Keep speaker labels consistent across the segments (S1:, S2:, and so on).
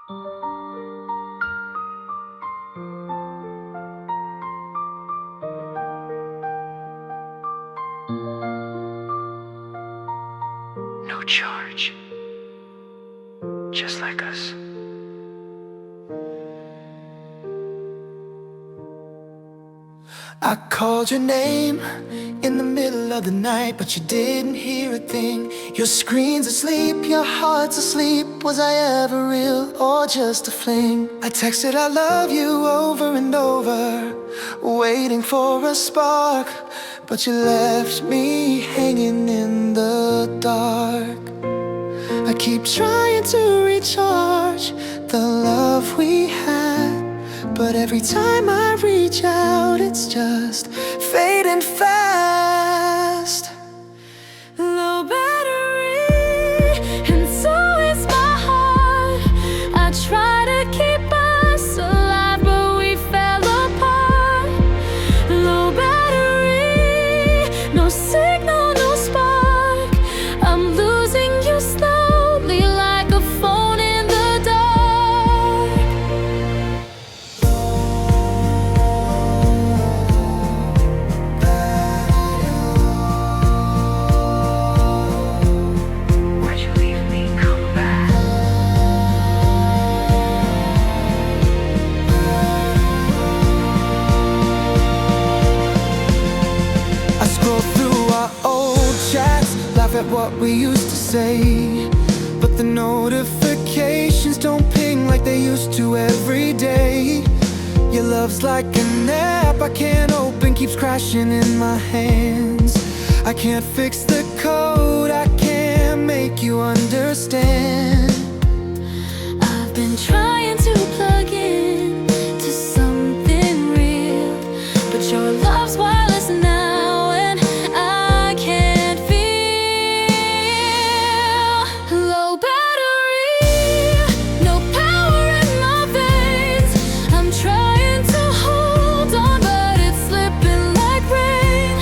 S1: No charge, just like us. I called your name in the middle of the night, but you didn't hear a thing. Your screen's asleep, your heart's asleep. Was I ever real or just a fling? I texted I love you over and over, waiting for a spark, but you left me hanging in the dark. I keep trying to recharge the love we had, but every time I reach out, it's just fading fast. Low battery, and so is my heart. I try to keep us alive, but we fell apart. Low battery, no signal, no spark. I'm losing you slowly like a phone in the dark. Why'd you leave me? Come back. I scroll through our old chats, laugh at what we used to say, but the notifications don't ping like they used to every day. Your love's like an app I can't open, keeps crashing in my hands. I can't fix the code, I can't make you understand. I've been trying to plug in to something real, but your love's wireless now and I can't feel. Low battery, no power in my veins. I'm trying to hold on, but it's slipping like rain.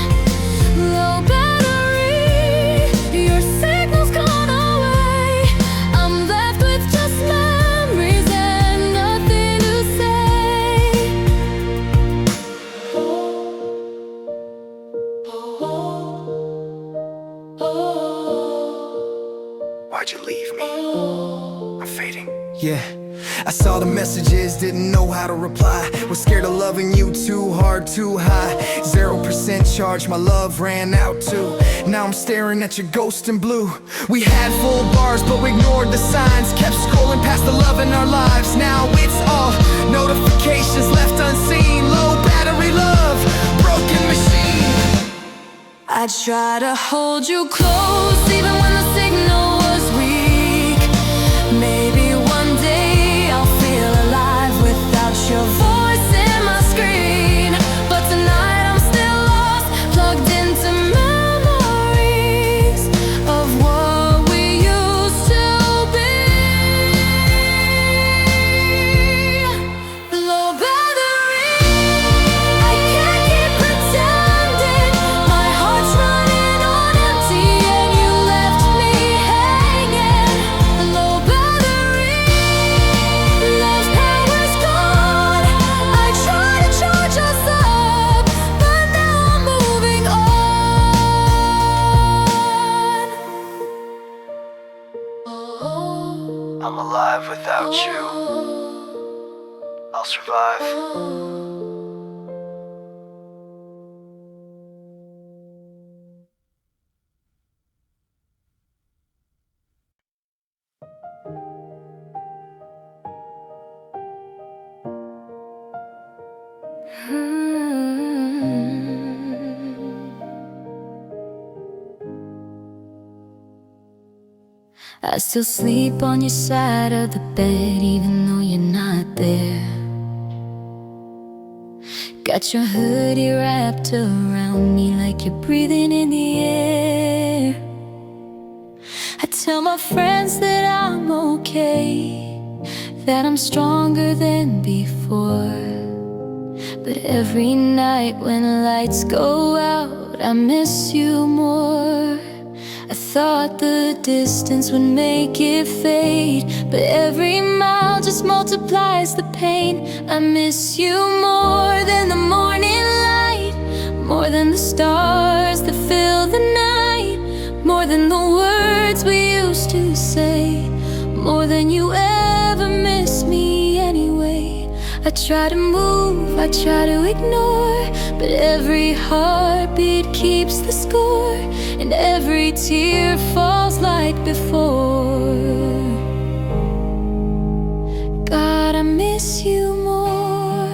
S1: Low battery, your signal's gone away. I'm left with just memories and nothing to say. Why'd you leave me? I'm fading. Yeah, I saw the messages, didn't know how to reply. Was scared of loving you too hard, too high. 0% charge, my love ran out too. Now I'm staring at your ghost in blue. We had full bars, but we ignored the signs. Kept scrolling past the love in our lives. Now it's all notifications left unseen. Low battery love, broken machine. I try to hold you close, even when the signal was weak. Maybe one day I'll feel alive without your voice in my screen. But tonight I'm still lost, plugged into memories of what we used to be. Low battery, I can't keep pretending. My heart's running on empty and you left me hanging. Low battery, love's power's gone. I try to charge us up, but now I'm moving on. I'm alive without you. I'll survive. I still sleep on your side of the bed, even though you're not there. Got your hoodie wrapped around me like you're breathing in the air. I tell my friends that I'm okay, that I'm stronger than before. But every night when lights go out, I miss you more.
S2: I thought the distance would make it fade, but every mile just multiplies the pain. I miss you more than the morning light, more than the stars that fill the night, more than the words we used to say, more than you ever miss me anyway. I try to move, I try to ignore, but every heartbeat keeps the score, and every tear falls like before. God, I miss you more.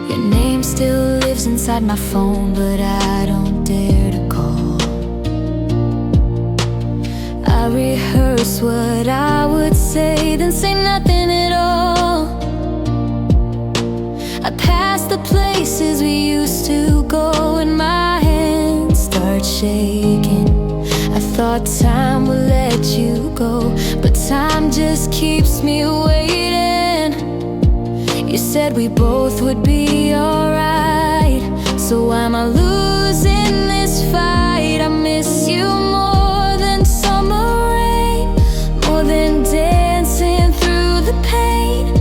S2: Your name still lives inside my phone, but I don't dare to call. I rehearse what I would say, then say nothing at all. I pass the places we used to go, and my hands start shaking. I thought time would let you go, but time just keeps me waiting. You said we both would be alright, so why am I losing this fight? I miss you more than summer rain, more than dancing through the pain,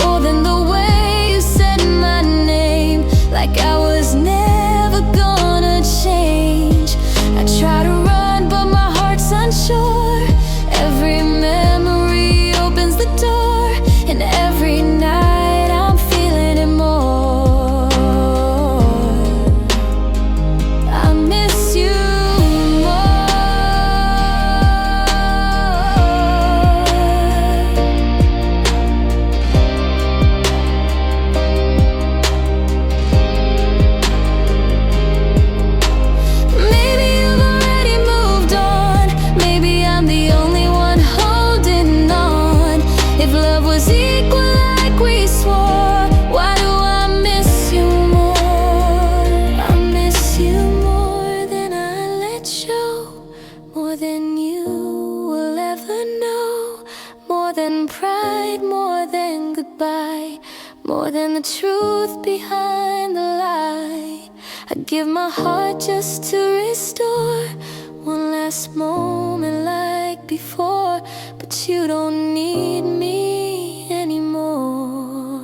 S2: more than the way you said my name, like I was never gonna change. I try to run, but my heart's unsure. Every memory opens the door, and every night I'm feeling it more. I miss you Maybe you've already moved on, maybe I'm the only one holding on. If love was equal like we swore, why do I miss you more? I miss you more than I let show, more than you will ever know, more than pride, more than goodbye, more than the truth behind the lie. I'd give my heart just to restore one last moment like before, but you don't need me anymore,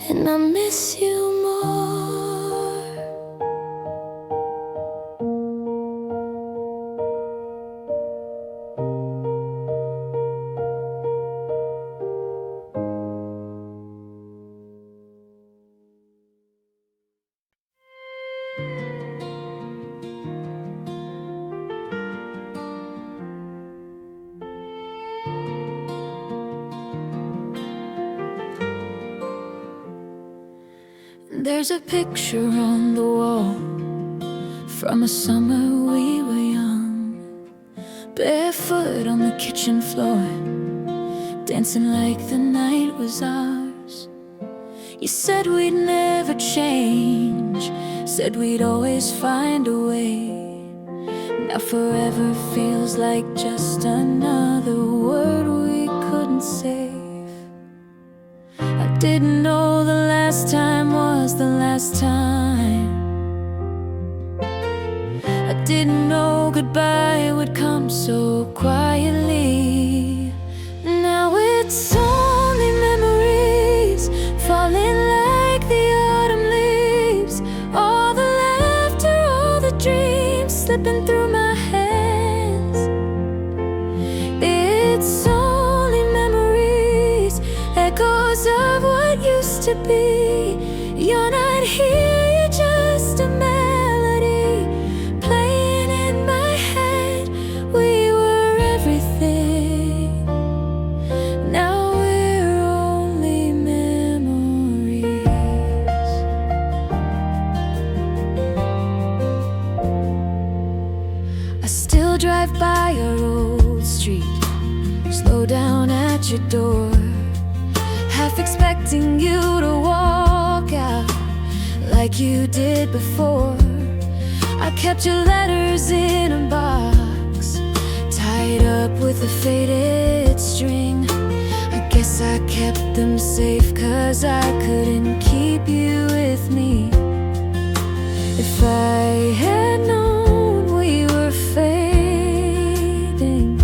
S2: and I miss you more. There's a picture on the wall from a summer we were young, barefoot on the kitchen floor, dancing like the night was ours. You said we'd never change, said we'd always find a way. Now forever feels like just another word we couldn't save. I didn't know the last time was the last time. I didn't know goodbye would come so quietly. Now it's only memories falling like the autumn leaves, all the laughter, all the dreams slipping through my hands. It's only memories, echoes of what used to be. You're not here, you're just a melody playing in my head. We were everything, now we're only memories. I still drive by your old street, slow down at your door, half expecting you to walk out like you did before. I kept your letters in a box, tied up with a faded string. I guess guess I kept them safe 'cause I couldn't keep you with me. If I had known we were fading,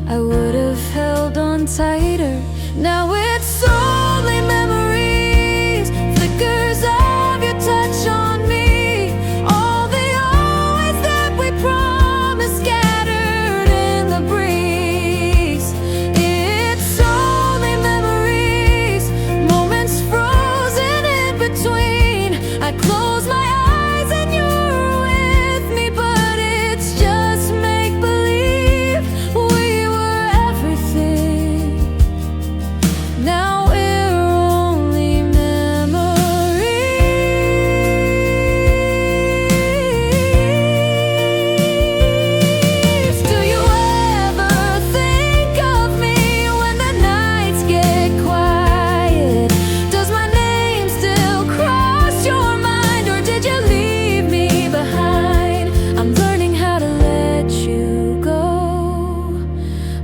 S2: I would have held on tighter. Now it's only memories, flickers of your touch on me, all the always that we promised scattered in the breeze. It's only memories, moments frozen in between. I close my eyes and you're with me, but it's just make-believe. We were everything. Now we're only memories. Do you ever think of me when the nights get quiet? Does my name still cross your mind, or did you leave me behind? I'm learning how to let you go,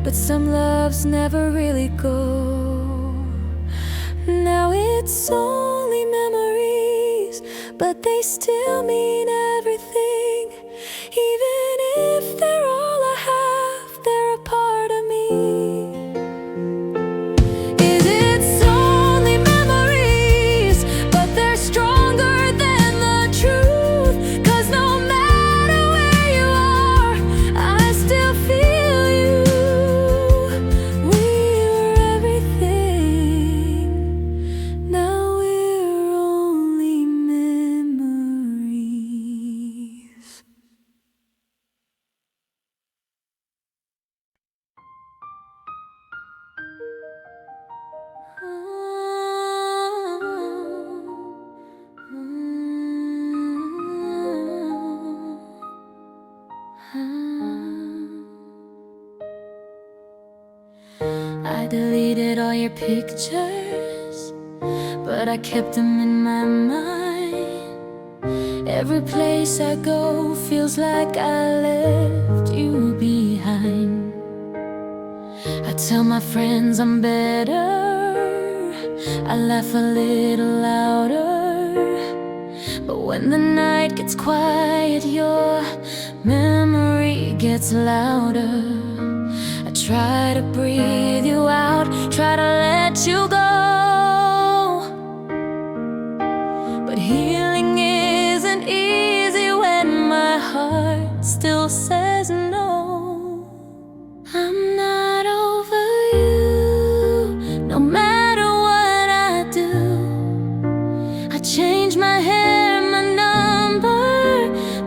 S2: but some loves never really go. Now it's only memories, but they still mean everything. Even if they're all I have, they're a part of me. It's only memories, but they're stronger than the truth. 'Cause no matter where you are, I still feel you. We were everything. Now we're only memories. I deleted all your pictures, but I kept them in my mind. Every place I go feels like I left you behind. I tell my friends I'm better, I laugh a little louder, but when the night gets quiet, your memory gets louder. I try to breathe you out, try to let you go, but healing isn't easy when my heart still says no. I'm not over you, no matter what I do. I change my hair, my number,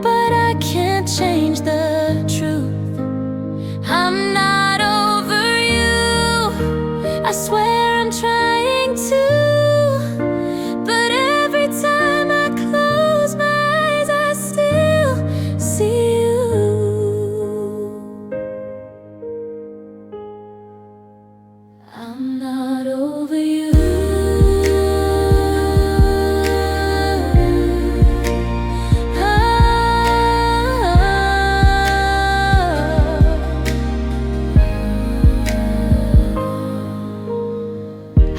S2: but I can't change the truth. I'm not over you, I swear I'm trying to, but every time I close my eyes, I still see you. I'm not over you.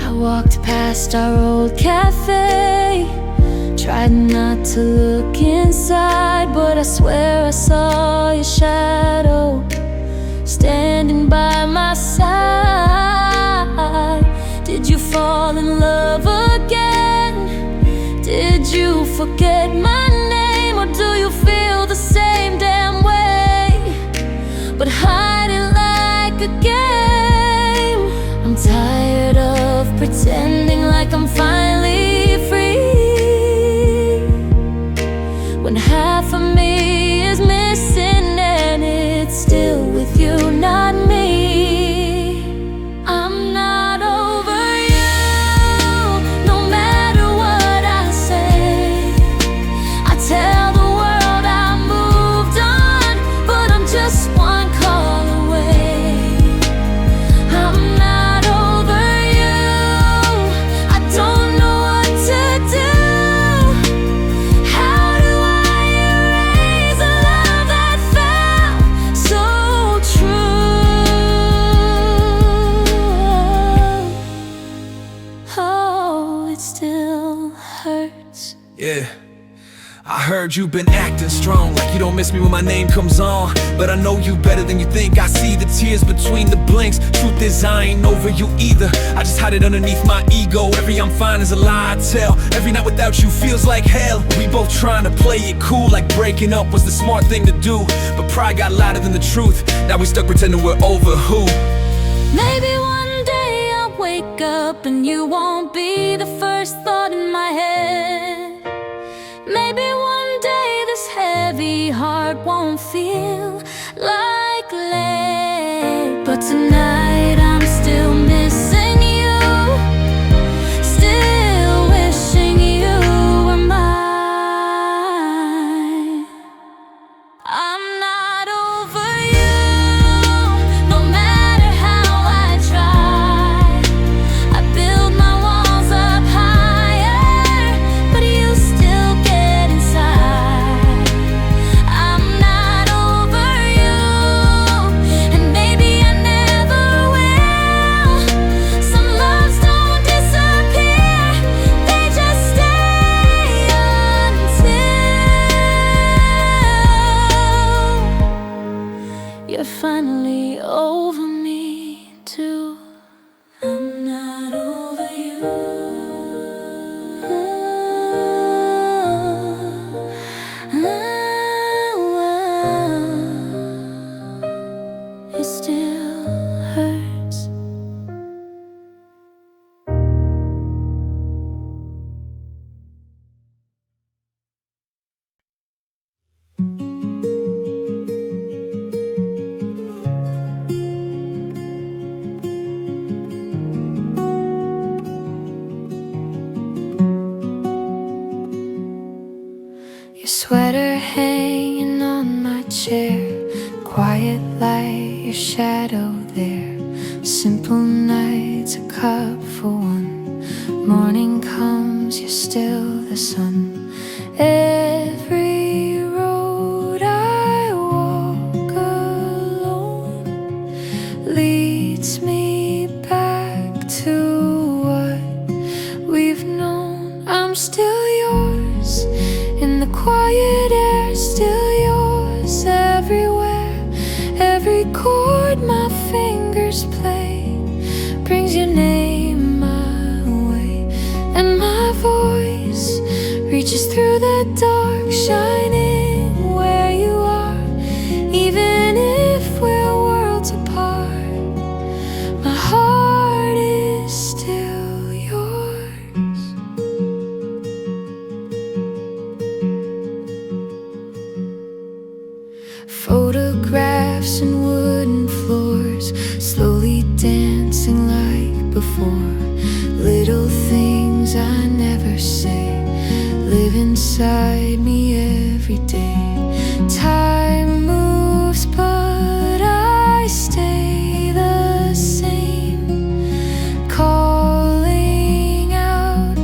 S2: I walked past our old cafe, tried not to look inside, but I swear I saw your shadow standing by my side. Did you fall in love again? Did you forget my name, or do you feel the same damn way, but hide it like a game? I'm tired of pretending like I'm finally free, when half of me is missing and it's still with you, not me. I'm not over you, no matter what I say.
S3: I heard you've been acting strong, like you don't miss me when my name comes on. But I know you better than you think. I see the tears between the blinks. Truth is I ain't over you either. I just hide it underneath my ego. Every I'm fine is a lie I tell. Every night without you feels like hell. We both trying to play it cool, like breaking up was the smart thing to do. But pride got louder than the truth. Now we stuck pretending we're over who?
S2: Maybe one day I'll wake up and you won't be the first thought in my head. Maybe one day this heavy heart won't feel like lead. But tonight I'm still missing you, still wishing you were mine. I'm not over you, no matter how I try. I build my walls up higher, but you still get inside. I'm not over you, and maybe I never will. Some loves don't disappear, they just stay until you're finally over me too. I'm not over you. It still hurts. Your sweater hanging on my chair, quiet light, your shadow there. Simple nights, a cup for one. Morning comes, you're still the sun. Every road I walk alone leads me back to what we've known. I'm still yours in the quiet air, still yours everywhere. Every chord my fingers play brings your name my way, and my voice reaches through the dark, shining where you are. Even if we're worlds apart, my heart is still yours. Photographs and wooden floors, slowly dancing like before. Little things I never say live inside me every day. Time moves, but I stay the same, calling out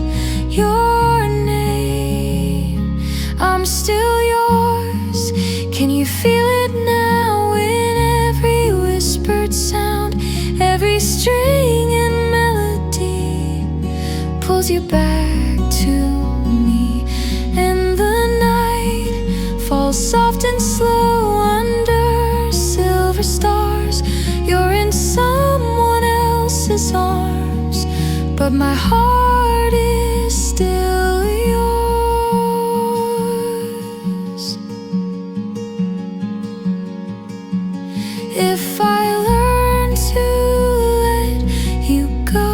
S2: your name. I'm still yours. Can you feel it now in every whispered sound? Every string and melody pulls you back to me, and the night falls soft and slow under silver stars. You're in someone else's arms, but my heart is still yours. If I learn to let you go,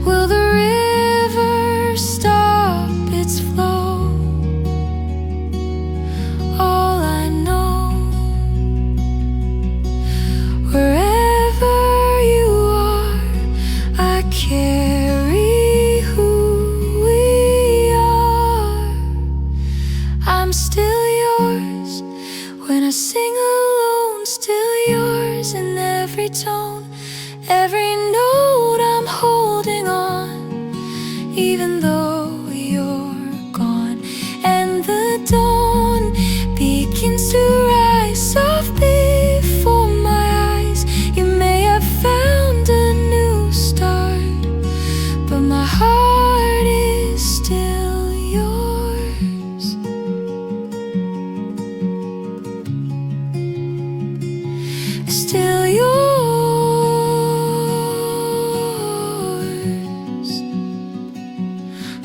S2: will the river stop its flow? All I know, wherever you are,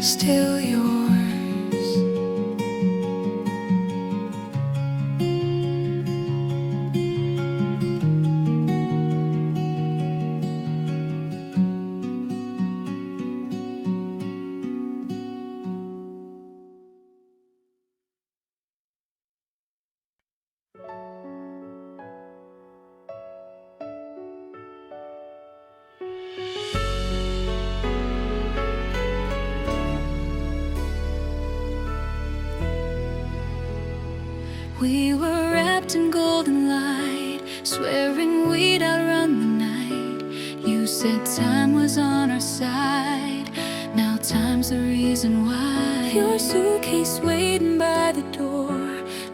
S2: still yours. We were wrapped in golden light, swearing we'd outrun the night. You said time was on our side, now time's the reason why. Your suitcase waiting by the door,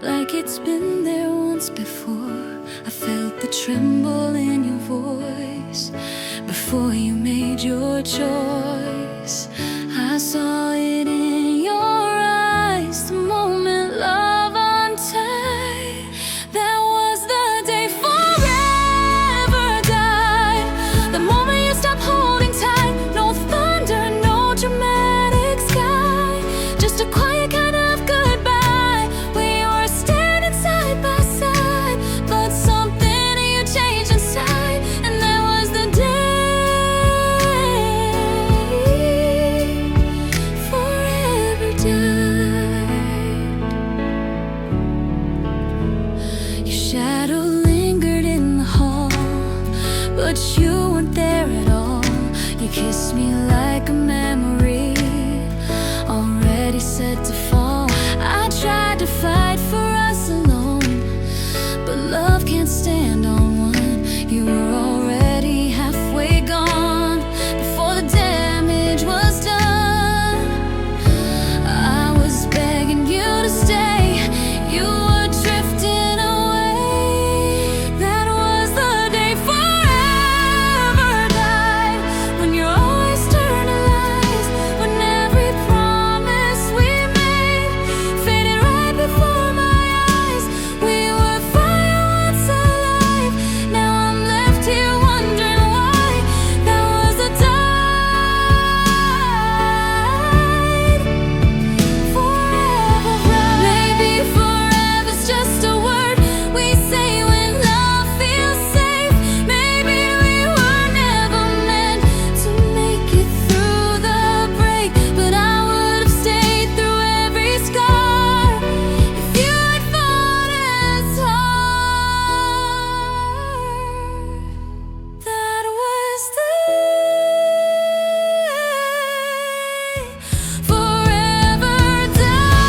S2: like it's been there once before. I felt the tremble in your voice before you made your choice. I saw it in your eyes the moment love untied. That was the day forever died. The moment you stopped holding tight. No thunder, no dramatic sky, just a quiet kind of goodbye. We were standing side by side, but something in you changed inside. And that was the day forever died. Your shadow lingered in the hall, but you weren't there at all. You kissed me like a memory, already set to fall. I tried to fight for us alone, but love can't stand on one. You were already halfway gone before the damage was done. I was begging you to stay, you were drifting away. That was the day forever died. When your eyes turned to lies, when every promise we made faded right before my eyes. We were fire once alive, now I'm left here wondering why. That was the tide forever right. Maybe forever's just a word we say when love feels safe. Maybe we were never meant to make it through the break, but I would have stayed through every scar if you had fought as hard. That was the day forever died.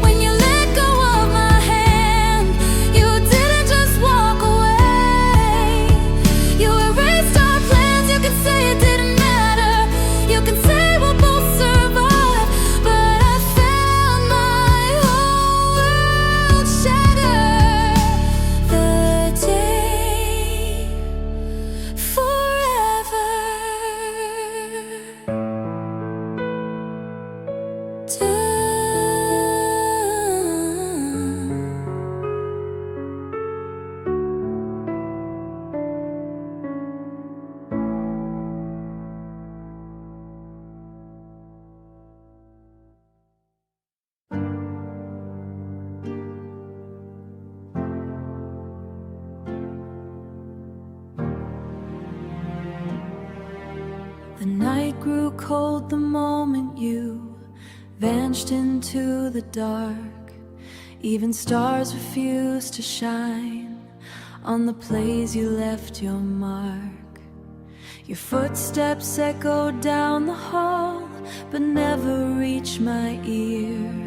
S2: When you let go of my hand, you didn't just walk away. You erased our plans. You can say it didn't matter, you can say we'll both survive, but I found my whole world shattered. The day forever The night grew cold the moment you vanished into the dark. Even stars refused to shine on the place you left your mark. Your footsteps echoed down the hall, but never reached my ear.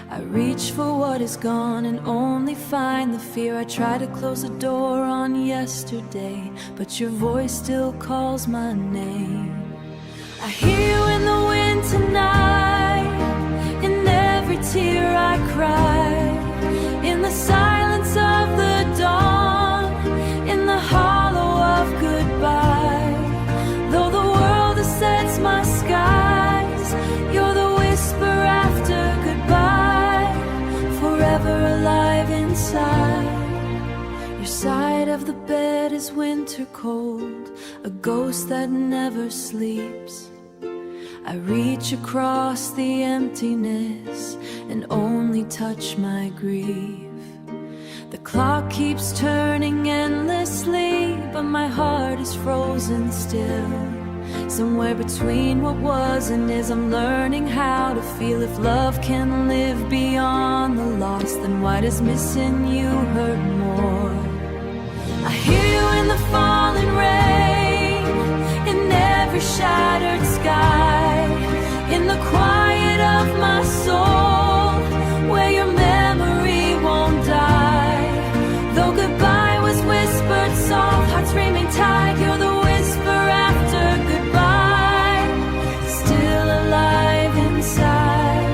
S2: I reach for what is gone and only find the fear. I try to close the door on yesterday, but your voice still calls my name. I hear you in the wind tonight, in every tear I cry, in the silence of the dawn, in the hollow of goodbye. Though the world sets my skies, you're the whisper after goodbye, forever alive inside. Your side of the bed is winter cold, a ghost that never sleeps. I reach across the emptiness and only touch my grief. The clock keeps turning endlessly, but my heart is frozen still. Somewhere between what was and is, I'm learning how to feel. If love can live beyond the loss, then why does missing you hurt more? I hear you in the falling rain, in every shattered sky, in the quiet of my soul, where your memory won't die. Though goodbye was whispered soft, hearts screaming tight, you're the whisper after goodbye, still alive inside.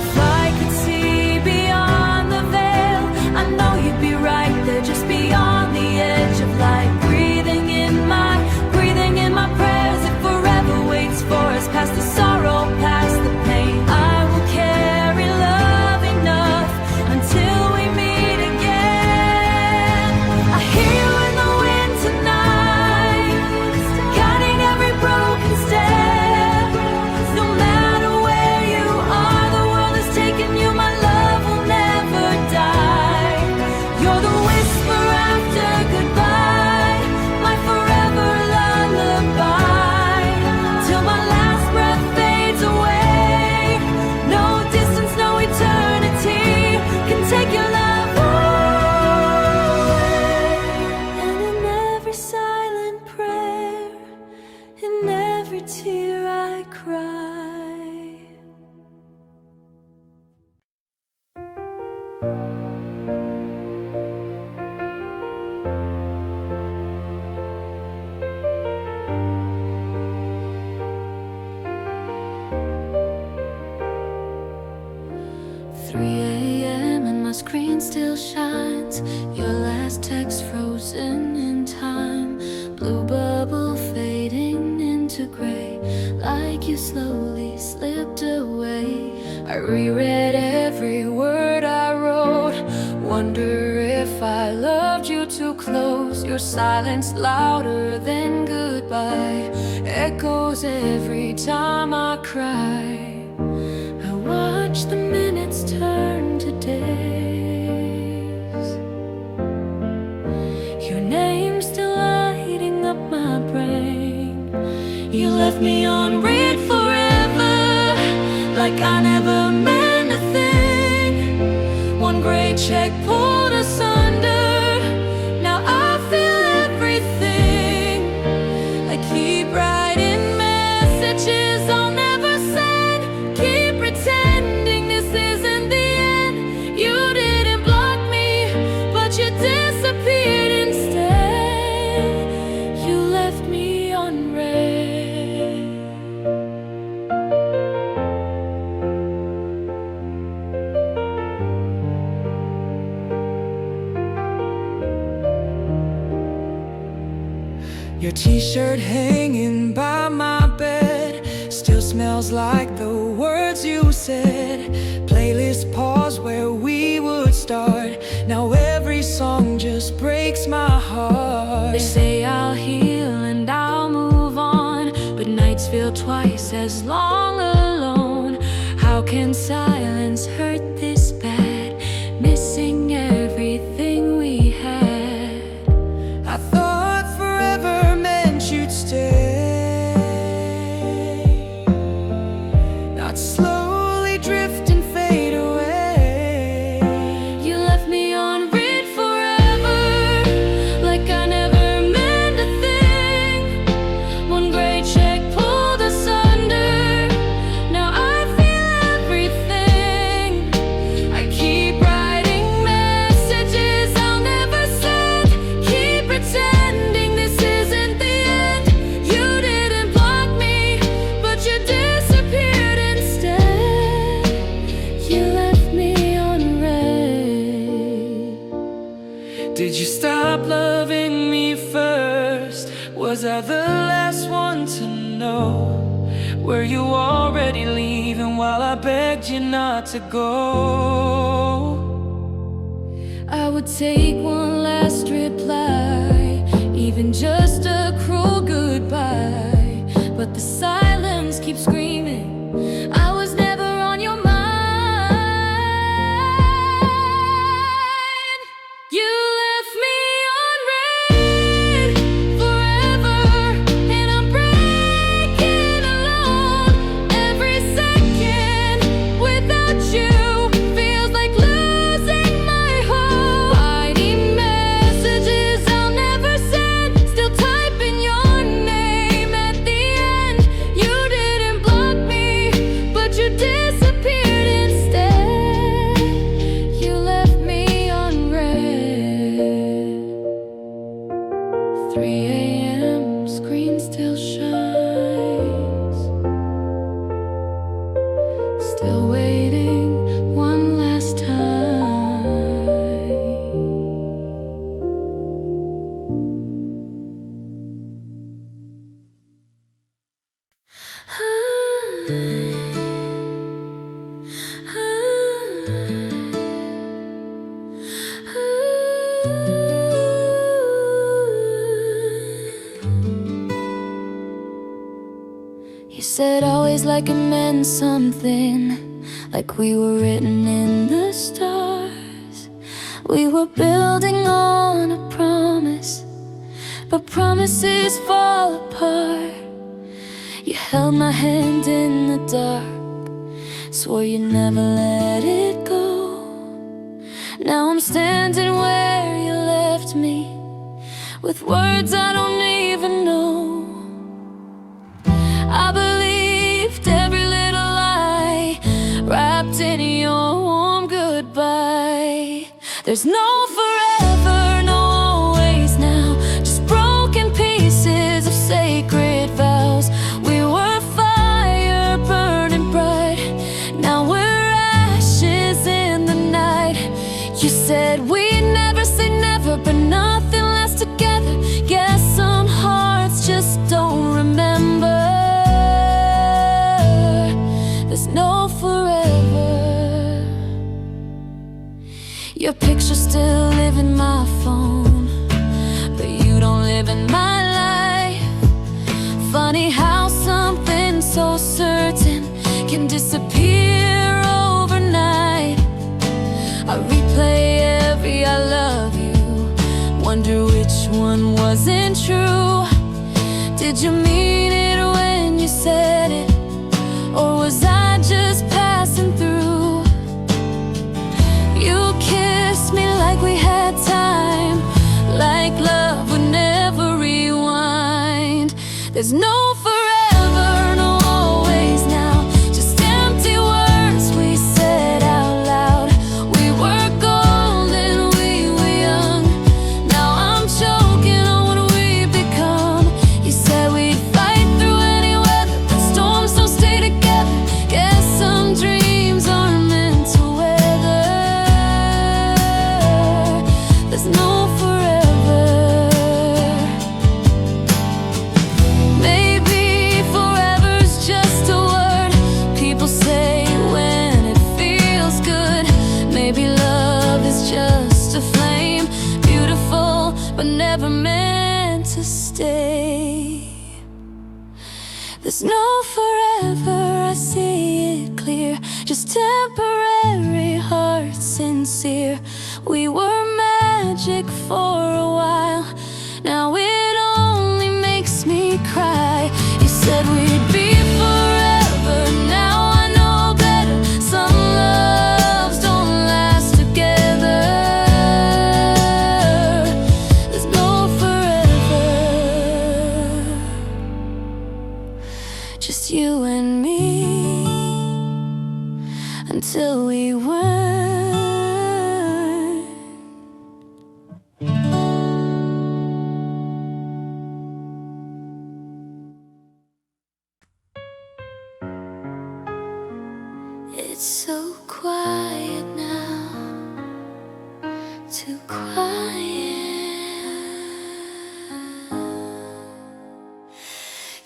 S2: If I could see beyond the veil, I know you'd be right there, just beyond the edge of light, breathing in my prayers. If forever waits for us, past the sorrow, past the pain, I will carry love enough until we meet again. I hear you in the wind tonight, guiding every broken step. No matter where you are, the world is taking you, my love will never die. You're the whisper after goodbye, my forever lullaby, till my last breath fades away. No distance, no eternity can take your love away. And in every silent prayer, in every tear I cry, 3 a.m. and my screen still shines. Your last text frozen in time. Blue bubble fading into gray, like you slowly slipped away. I reread every word I wrote, wonder if I loved you too close. Your silence louder than goodbye, echoes every time I cry. I watch the minutes turn to days, your name still lighting up my brain. You left me on read forever, like I never meant a thing. One great check pulled asunder, now I feel everything. I keep writing messages I'll never send, keep pretending this isn't the end. You didn't block me, but you disappeared instead. You left me unread.
S3: Your t-shirt hanging by my bed still smells like the words you said. Playlist pause where we would start, now every song just breaks my heart. They say I'll heal and I'll move on, but nights feel twice as long alone. How can silence hurt this bad, missing everything we had? I thought forever meant you'd stay, not slowly drift and fade away.
S2: You left me on read forever, like I never meant a thing. One great check pulled asunder, now I feel everything. I keep writing messages I'll never send, keep pretending this isn't the end. You didn't block me, but you disappeared instead. You left me unread.
S3: Did you stop loving me first? Was I the last one to know? Were you already leaving while I begged you not to go?
S2: I would take one last reply, even even just a cruel goodbye. But the silence keeps screaming, I was never on your mind. You left me on red forever, and I'm breaking alone. Every second without you feels like losing my hope. Hiding messages I'll never send, still typing your name at the end. You didn't block me, but you disappeared instead. You left me on red. 3 a.m. screen still shines, still waiting one last time. You said always like it meant something, like we were written in the stars. We were building on a promise, but promises fall apart. You held my hand in the dark, swore you'd never let it go. Now I'm standing where you left me, with words I don't even know. I believed every little lie, wrapped in your warm goodbye. There's no forever, no always now, just broken pieces of sacred vows. We were fire burning bright, now we're ashes in the night. You said we'd never say never, but nothing lasts together. Guess some hearts just don't remember. There's no forever. Your picture still live in my phone, but you don't live in my life. Funny how something so certain can disappear overnight. I replay every I love you, wonder which one wasn't true. Did you mean it when you said it, or was I just passing through? You kissed me like we had time, like love would never rewind. There's no forever, no always now, just empty words we said out loud. We were golden, we were young, now I'm choking on what we've become. You said we'd fight through any weather, but storms don't stay together. Guess some dreams aren't meant to weather. There's no forever. Maybe forever's just a word people say when it feels good. Maybe love is just a flame, beautiful but never meant to stay. There's no forever, I see it clear, just temporary, heart sincere. We were magic for a while, now it only makes me cry. You said we'd be forever, now I know better. Some loves don't last together. There's no forever, just you and me, until we weren't. It's so quiet now, too quiet.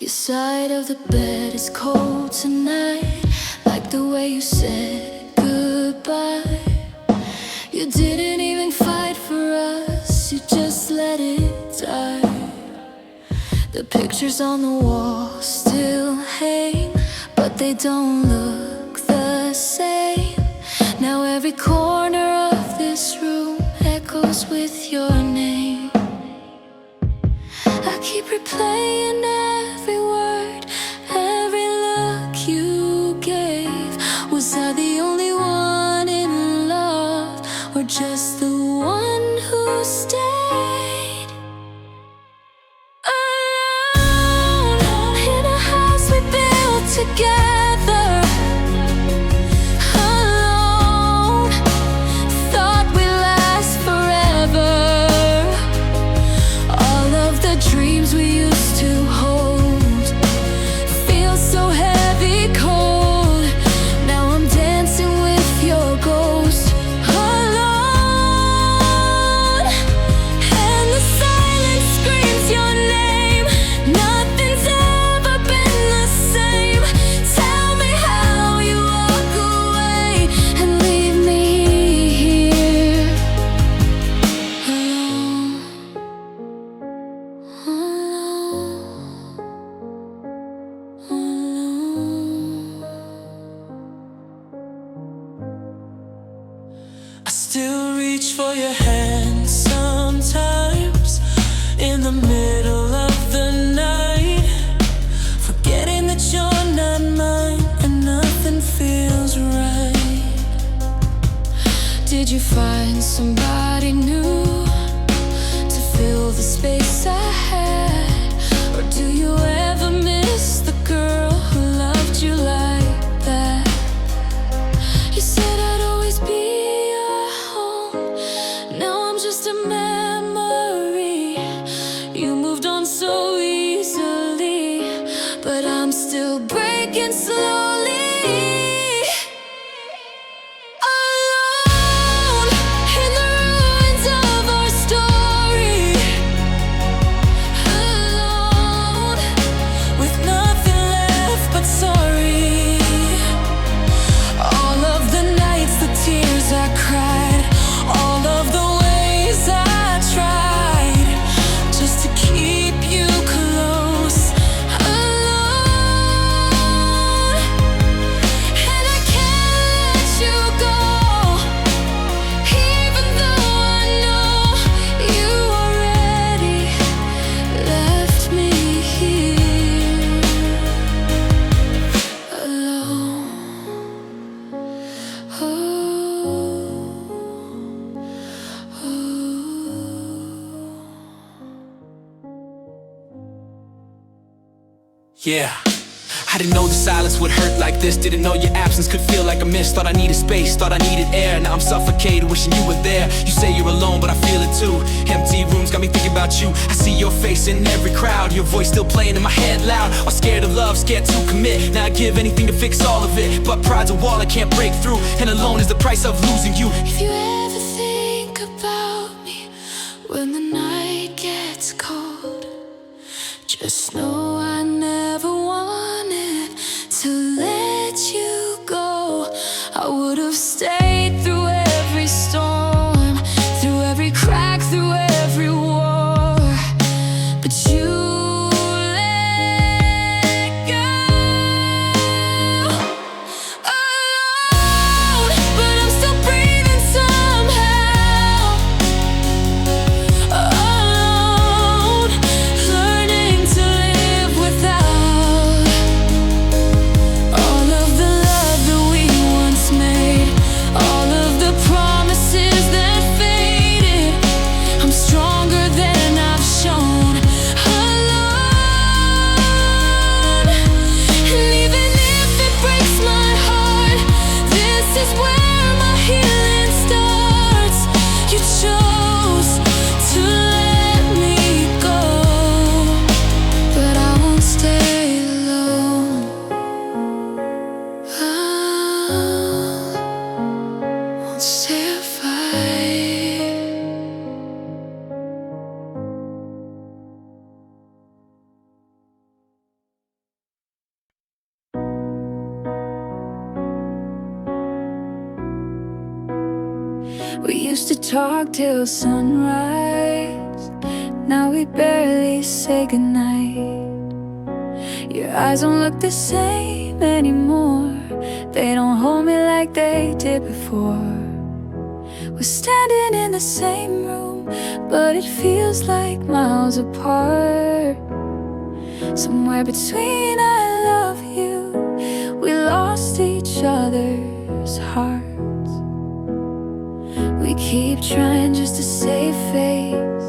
S2: Your side of the bed is cold tonight, like the way you said goodbye. You didn't even fight for us, you just let it die. The pictures on the wall still hang, but they don't look the same. Now every corner of this room echoes with your name. I keep replaying every word, every look you gave. Was I the only one in love, or just the one who stayed? Alone in a house we built together. Alone, thought we'd last forever. All of the dreams we used to hold feel so heavy, cold. Now I'm dancing with your ghost. Alone, and the silence screams your name. Nothing's ever been the same. Tell me how you walk away and leave me here alone.
S1: I still reach for your hand sometimes in the middle of the night, forgetting that you're not mine and nothing feels right.
S2: Did you find somebody new to fill the space I had? Or do you ever miss the girl who loved you like that? You said I'd always be your home. Now I'm just a memory. You moved on so easily, but I'm still breaking slowly. Alone in the ruins of our story. Alone with nothing left but sorry. All of the nights, the tears I cried, all of the ways I tried just to keep you close. Alone, and I can't let you go, even though I know you already left me here alone. Oh, oh.
S3: Yeah, I didn't know the silence would hurt like this. Didn't know your absence could feel like a miss. Thought I needed space, thought I needed air. Now I'm suffocated, wishing you were there. You say you're alone, but I feel it too. Empty rooms got me thinking about you. I see your face in every crowd, your voice still playing in my head loud. All scared of love, scared to commit. Now I give anything to fix all of it, but pride's a wall I can't break through, and alone is the price of losing you.
S2: If you ever think about me when the night gets cold, just know I never wanted to let you go. I would have stayed through every storm, through every crack, through every war, but you let go. Alone, but I'm still breathing somehow. Alone, learning to live without all of the love that we once made, all of the promises that faded. I'm stronger than I've shown. Alone, and even if it breaks my heart, this is where my healing starts. You chose to let me go, but I won't stay alone. I won't stay a fight. We used to talk till sunrise. Now we barely say goodnight. Your eyes don't look the same anymore. They don't hold me like they did before. We're standing in the same room, but it feels like miles apart. Somewhere between I love you, we lost each other's hearts. We keep trying just to save face,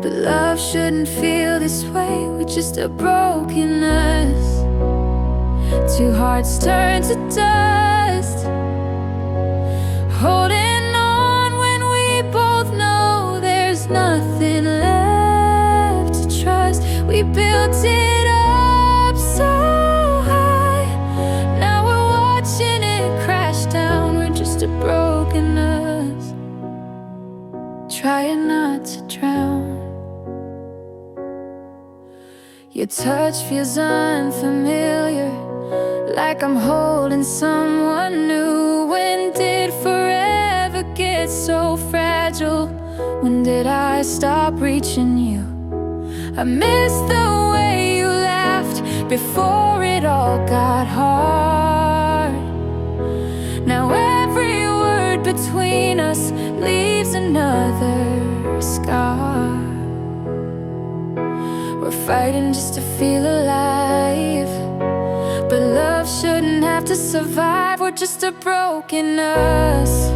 S2: but love shouldn't feel this way. We're just a brokenness. Two hearts turn to dust, holding on when we both know there's nothing left to trust. We built it up so high, now we're watching it crash down. We're just a brokenness, trying not to drown. Your touch feels unfamiliar, like I'm holding someone new. When did forever get so fragile? When did I stop reaching you? I miss the way you laughed before it all got hard. Now every word between us leaves another scar. We're fighting just to feel alive, but love shouldn't have to survive. We're just a broken us,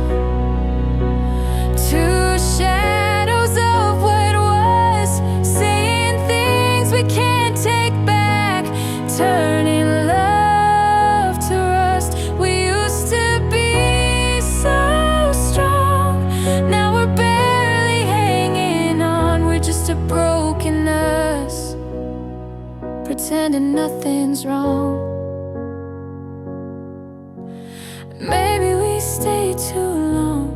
S2: two shadows of what was, saying things we can't take back, turning love to rust. We used to be so strong, now we're barely hanging on. We're just a broken us, pretending nothing's wrong. Maybe we stayed too long,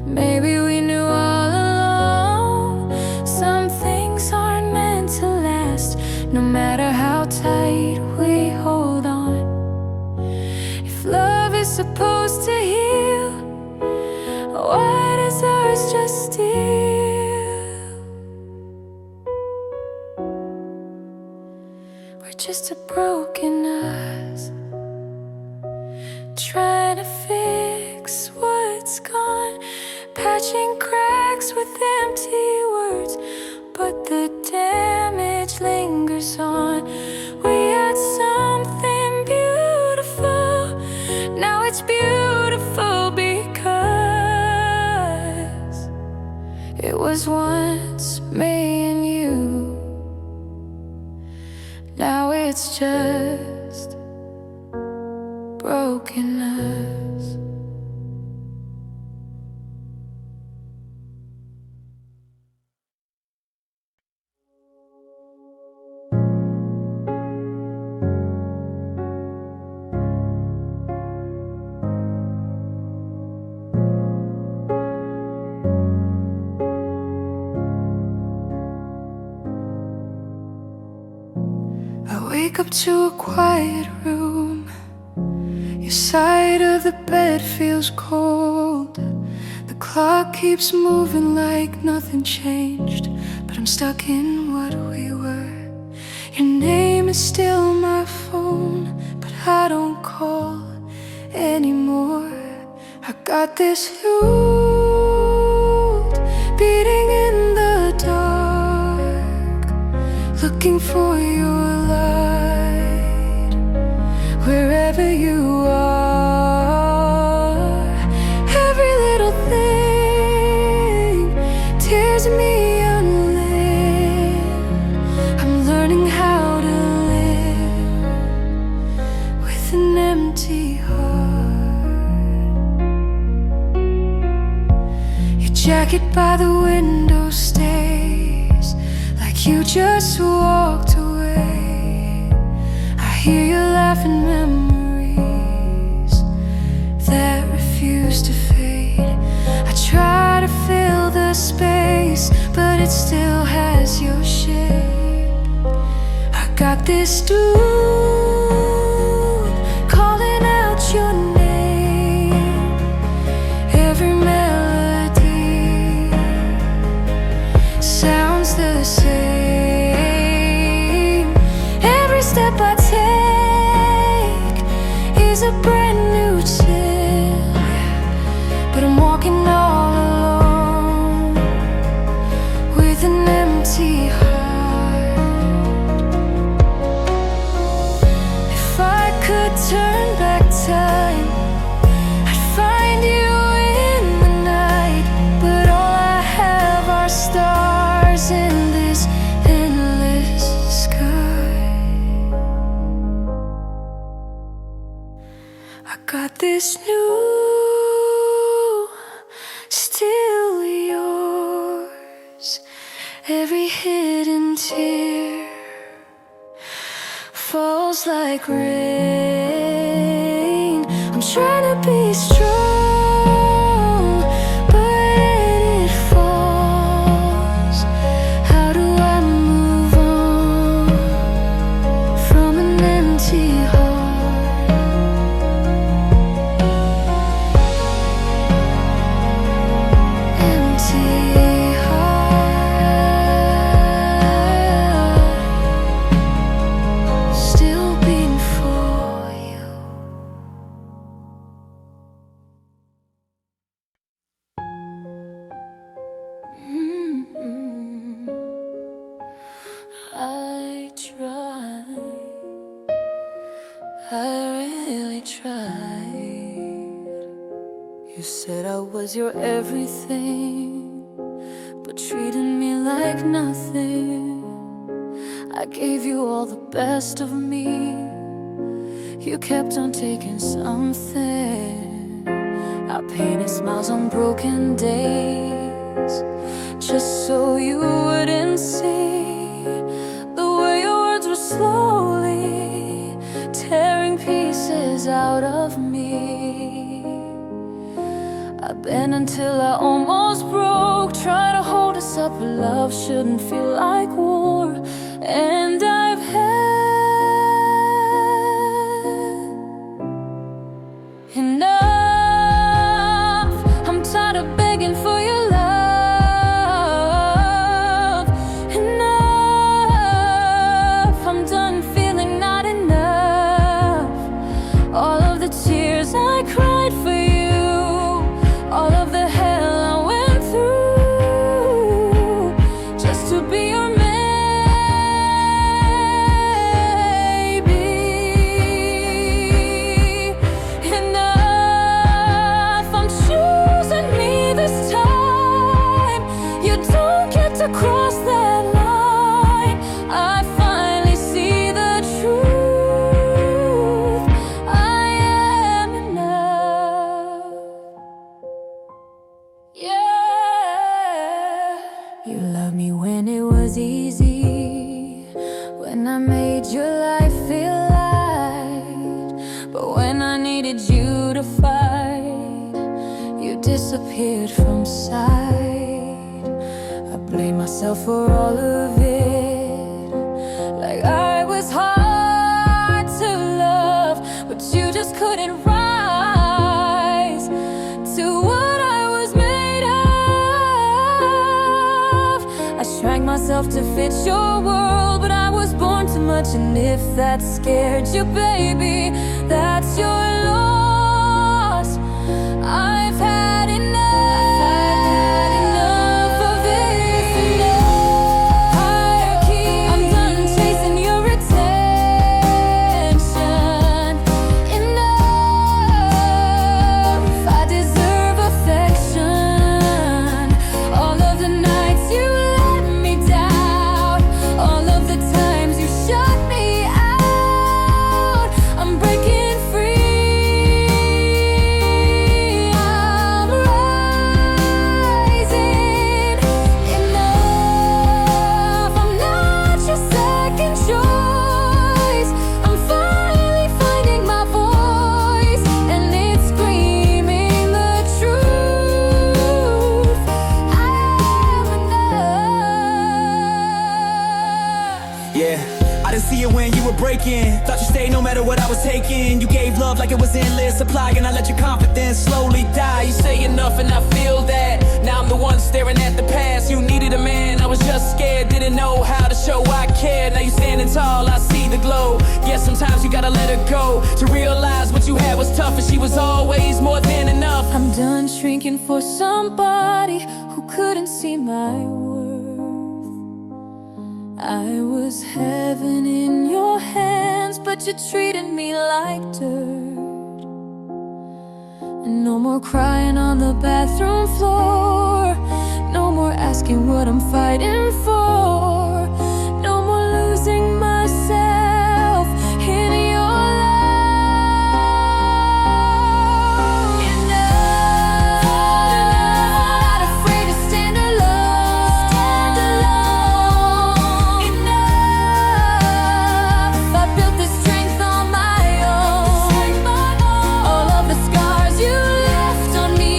S2: maybe we knew all along. Some things aren't meant to last, no matter how tight we hold on. If love is supposed to heal, why does ours just steal? We're just a broken us, trying to fix what's gone, patching cracks with empty words, but the damage lingers on. We had something beautiful, now it's beautiful because it was once me and you. Now it's just brokenness. I wake up to a quiet room. Your side of the bed feels cold. The clock keeps moving like nothing changed, but I'm stuck in what we were. Your name is still my phone, but I don't call anymore. I got this lute beating in the dark, looking for your light wherever you are. Every little thing tears me unlit. I'm learning how to live with an empty heart. Your jacket by the window stays like you just walked away. I hear your laughing memories that refuse to fade. I try to fill the space, but it still has your shape. I got this dude calling out your name. Every melody a brand new chill, but I'm walking all alone with an empty heart. If I could turn back time, I'd find you in the night, but all I have are stars in this endless sky. I got this new, still yours, every hidden tear falls like rain. I'm trying to be strong, but it falls. How do I move on from an empty heart? Empty heart, still beating for you. I tried, I really tried. You said I was your everything, but treated me like nothing. I gave you all the best of me, you kept on taking something. I painted smiles on broken days, just so you wouldn't see the way your words were slowly tearing pieces out of me. I bent until I almost broke, trying to hold us up, but love shouldn't feel like war. And I've had enough. I'm tired of begging for your love. Enough. I'm done feeling not enough. All of the tears I cried for you, all of the hell I went through, just to be your maybe. Enough. I'm choosing me this time. You don't get to cross that line. I finally see the truth. I am enough. Yeah. You loved me when it was easy, when I made your life feel light. But when I needed you to fight, you disappeared from sight. I blame myself for all of it, like I was hard to love, but you just couldn't rise to what I was made of. I shrank myself to fit your world, but I was born too much. And if that scared you, baby, that's your loss. I've had enough. I've had enough of this. Enough. Hierarchy. I'm done chasing your attention. Enough. I deserve affection. All of the nights you let me down, all of the times you shut me out. I'm breaking free. I'm rising. Enough. I'm not your second choice. I'm finally finding my voice, and it's screaming the truth. I am enough.
S3: Yeah, I didn't see it when you were breaking. Thought you stayed no matter what I was taking. You gave love like it was endless supply, and I let your confidence slowly die. You say enough and I feel that. Now I'm the one staring at the past. You needed a man, I was just scared, didn't know how to show I cared. Now you standing tall, I see the glow. Yeah, sometimes you gotta let it go to realize what you had was tough, and she was always more than enough.
S2: I'm done shrinking for somebody who couldn't see my worth. I was heaven in your hands, but you treated me like dirt. And no more crying on the bathroom floor, no more asking what I'm fighting for, no more losing myself in your love. Enough, not afraid to stand alone. Enough, I built this strength on my own. All of the scars you left on me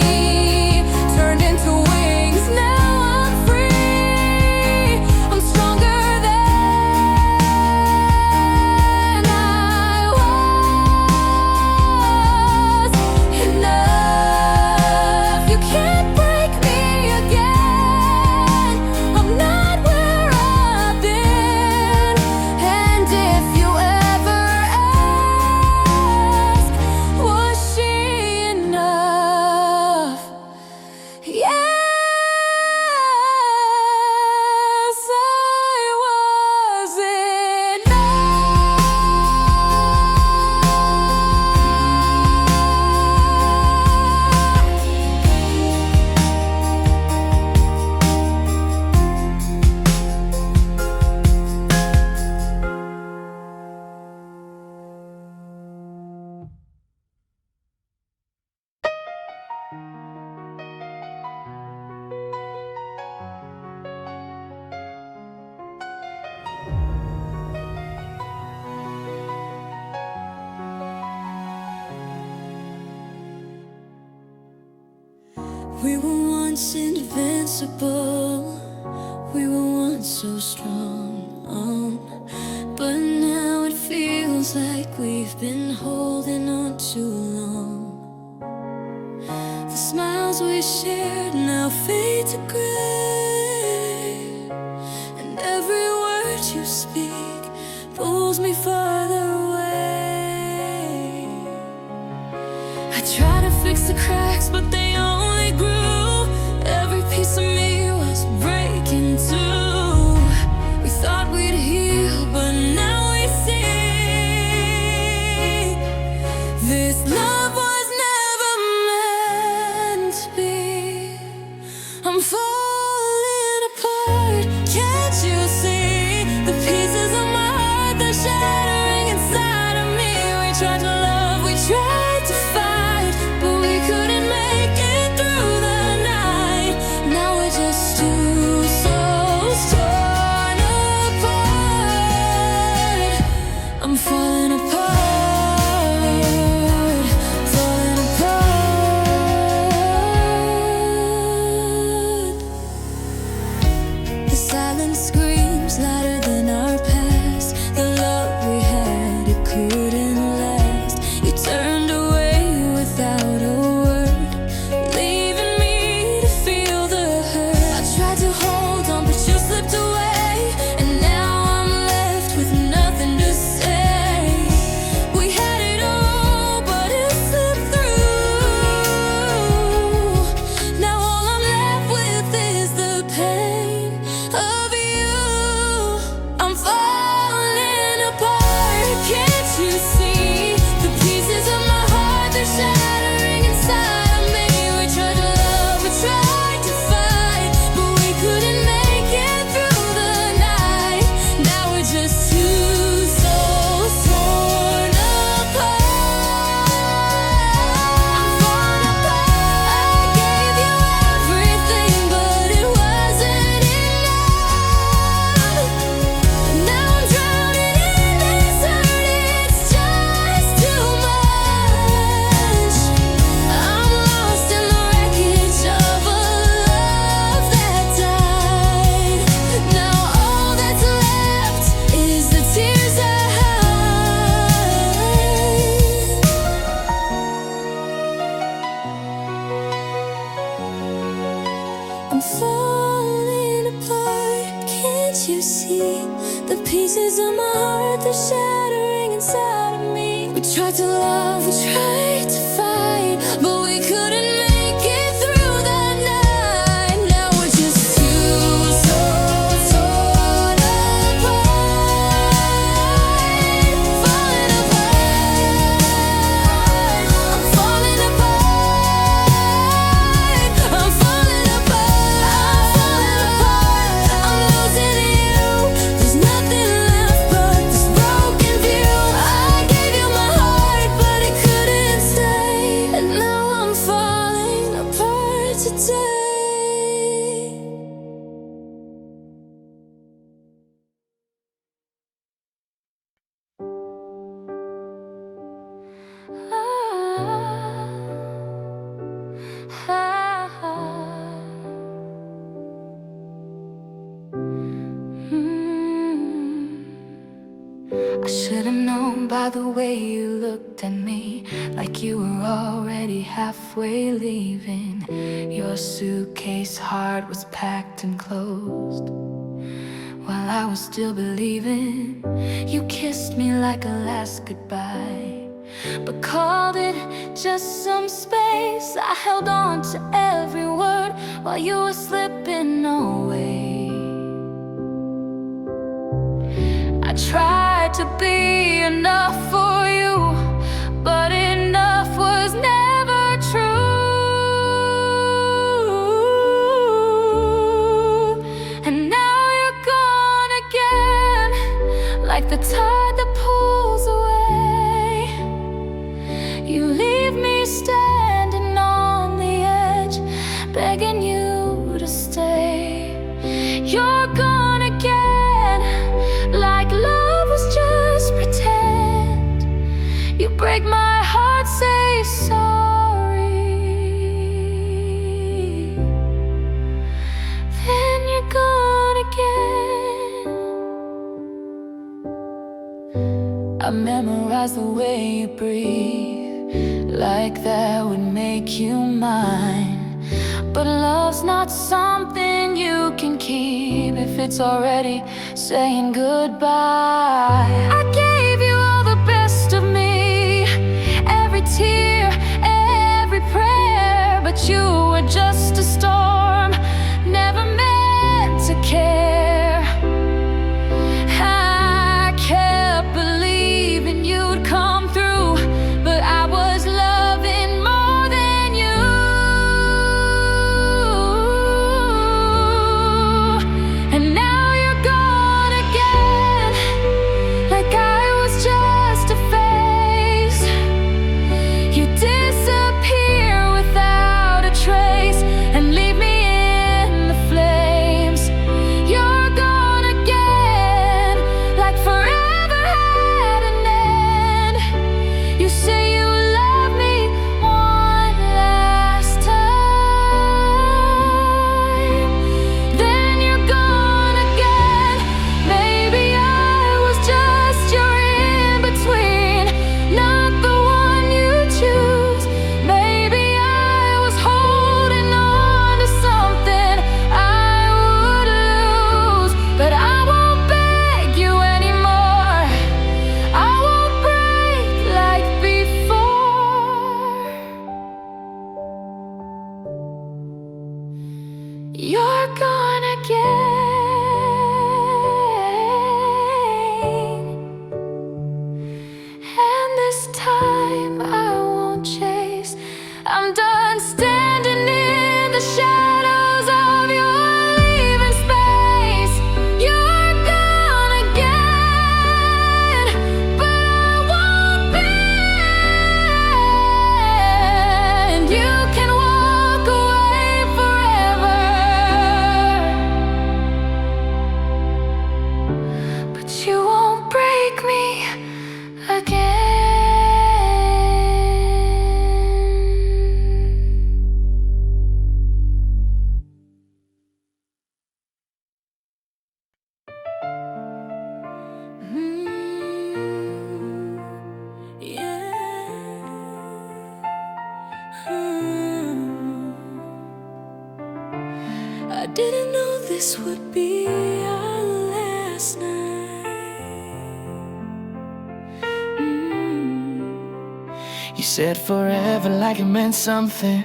S2: turned into wings. Now I'm free, I'm stronger than I was. Enough, you can't break me again. I'm not where I've been. And if you ever ask, was she enough? Yes, I was We were once invincible, we were once so strong, but now it feels like we've been holding on too long. The smiles we shared now fade to gray, and every word you speak pulls me farther away. I try to fix the cracks, but they only grew. Every piece of me was breaking too. We thought we'd heal, but now we see this love was never meant to be. I'm falling apart, can't you see? The pieces of my heart, they're shattering inside of me. We tried to love, we tried to fight, but we couldn't make it through the night. Now we're just two souls torn apart. I'm falling apart, falling apart. The silence screams louder than our past. The love we had, it couldn't last. You turned away without a word, leaving me to feel the hurt. I tried to hold on, but you slipped away, and now I'm left with nothing to say. We had it all, but it slipped through. Now all I'm left with is the pain of you. I'm falling apart, can't you see? The pieces of my heart, they're shattering inside of me. We tried to love, we tried to fight, but we couldn't make it through the night. Now we're just two souls torn apart. I'm falling apart. I gave you everything, but it wasn't enough. Now I'm drowning in this hurt, it's just too much. I'm lost in the wreckage of a love that died. Now all that's left is the tears I hide. I'm falling apart, can't you see? The pieces of my heart, they're shattering inside of me. We tried to love, we tried to known by the way you looked at me, like you were already halfway leaving. Your suitcase heart was packed and closed, while I was still believing. You kissed me like a last goodbye, but called it just some space. I held on to every word while you were slipping away. I tried to be enough for you, but enough was never true. And now you're gone again, like the tide that pulls away. You leave me standing on the edge, begging you to stay. You're gone again, like love was just pretend. You break my heart, say sorry, then you're gone again. I memorized the way you breathe, like that would make you mine. But love's not something you can keep if it's already saying goodbye. I gave you all the best of me, every tear, every prayer, but you were just a storm, never meant to care. I kept believing you'd come through, but I was loving more than you. And now you're gone again, like I was just a phase. You disappear without a trace and leave me in the flames. You're gone again, like forever had an end. You say you love me one last time, then you're gone again. Maybe I was just your in-between, not the one you choose. Maybe I was holding on to something I would lose. But I won't beg you anymore, I won't break like before. You're gone again, and this time I won't chase. I'm done standing in the shadows of your leaving space. You're gone again, but I won't bend. You can walk away forever, but you won't break me again. I didn't know this would be our last night.
S1: You said forever like it meant something,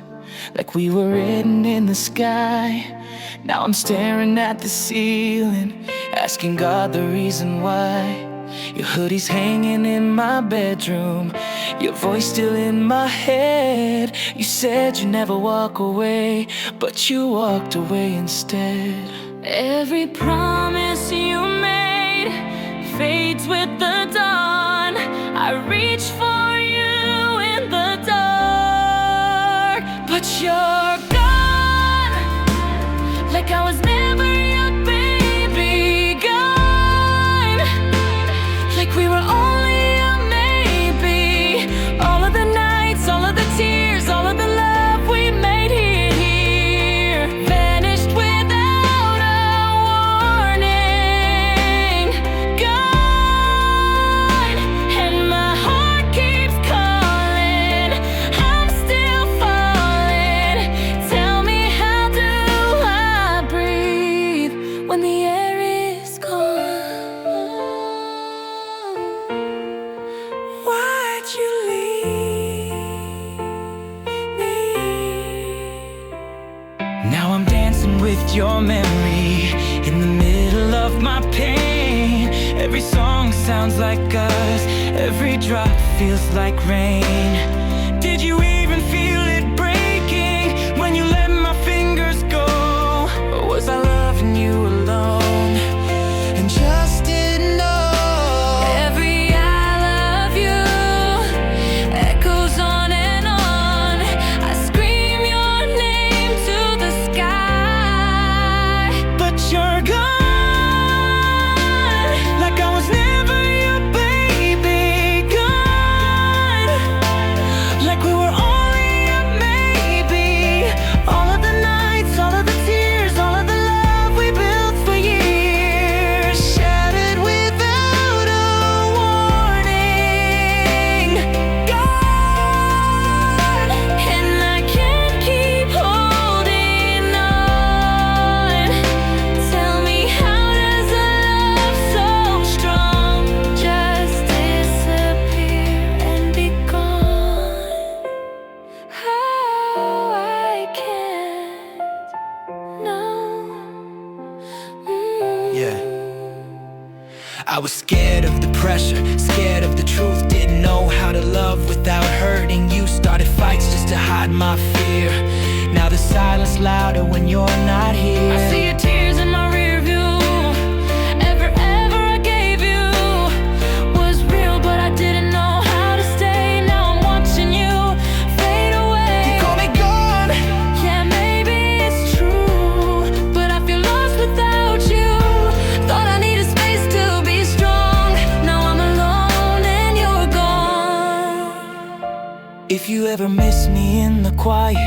S1: like we were written in the sky. Now I'm staring at the ceiling, asking God the reason why. Your hoodie's hanging in my bedroom, your voice still in my head. You said you'd never walk away, but you walked away instead.
S2: Every promise you made fades with the dawn. I reach for you in the dark, but you're gone, like I was never your baby. Gone, like we were only a maybe. All of the nights, all of the tears, all of the love we made here vanished without a warning. Gone,
S4: your memory in the middle of my pain. Every song sounds like us, every drop feels like rain. Did you even feel it breaking when you let my fingers go? Or was I loving you alone and just didn't know?
S2: Every I love you echoes on and on. I scream your name to the sky,
S4: but you're gone, like I was never your baby. Gone, like we were only a maybe. All of the nights, all of the tears, all of the love we built for years, shattered without a warning.
S2: gone, and I can't keep holding on. Tell me, how does a love so strong just disappear and be gone? How I can't know.
S4: Yeah. I was scared of the pressure, scared of the truth. Didn't know how to love without hurting you. Started fights just to hide my fear. Now the silence louder when you're not here.
S2: I see your tears in my rear view. Ever I gave you was real, but I didn't know how to stay. Now I'm watching you fade away.
S4: You call me gone,
S2: Yeah, maybe it's true, but I feel lost without you. Thought I needed space to be strong. Now I'm alone and you're gone.
S4: if you ever miss me in the quiet,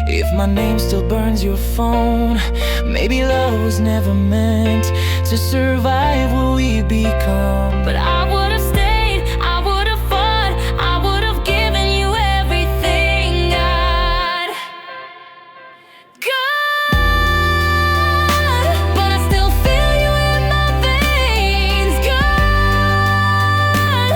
S4: if my name still burns your phone, maybe love was never meant to survive what we become.
S2: But I would have stayed, I would have fought, I would have given you everything I'd got. But I still feel you in my veins. Gone,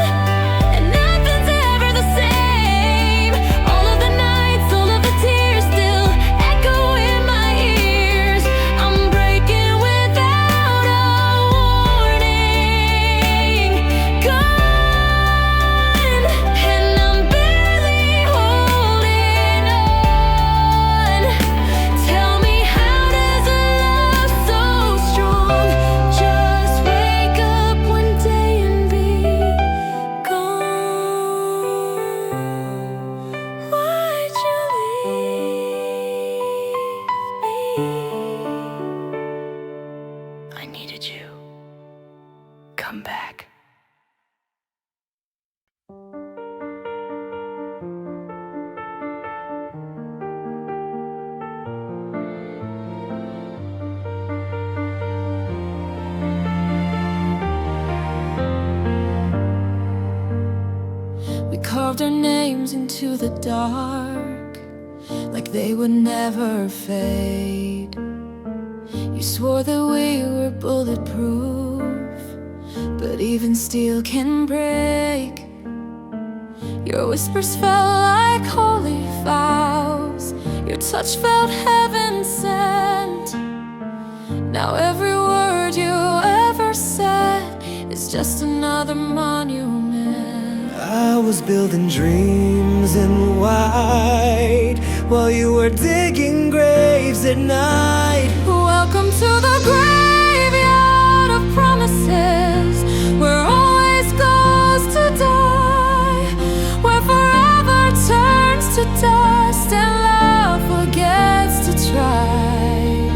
S2: and nothing's ever the same. All of the nights, all of the tears still echo in my ears. I'm breaking without a warning. Gone, and I'm barely holding on. Tell me, how does a love so strong just wake up one day and be gone? Why'd you leave me?
S4: I needed you. Come back.
S2: We carved our names into the dark, like they would never fade. You swore that we were bulletproof, but even steel can break. Your whispers felt like holy vows, your touch felt heaven sent. Now every word you ever said is just another monument.
S4: I was building dreams in white while you were digging graves at night.
S2: Welcome to the graveyard of promises, where always goes to die, where forever turns to dust and love forgets to try.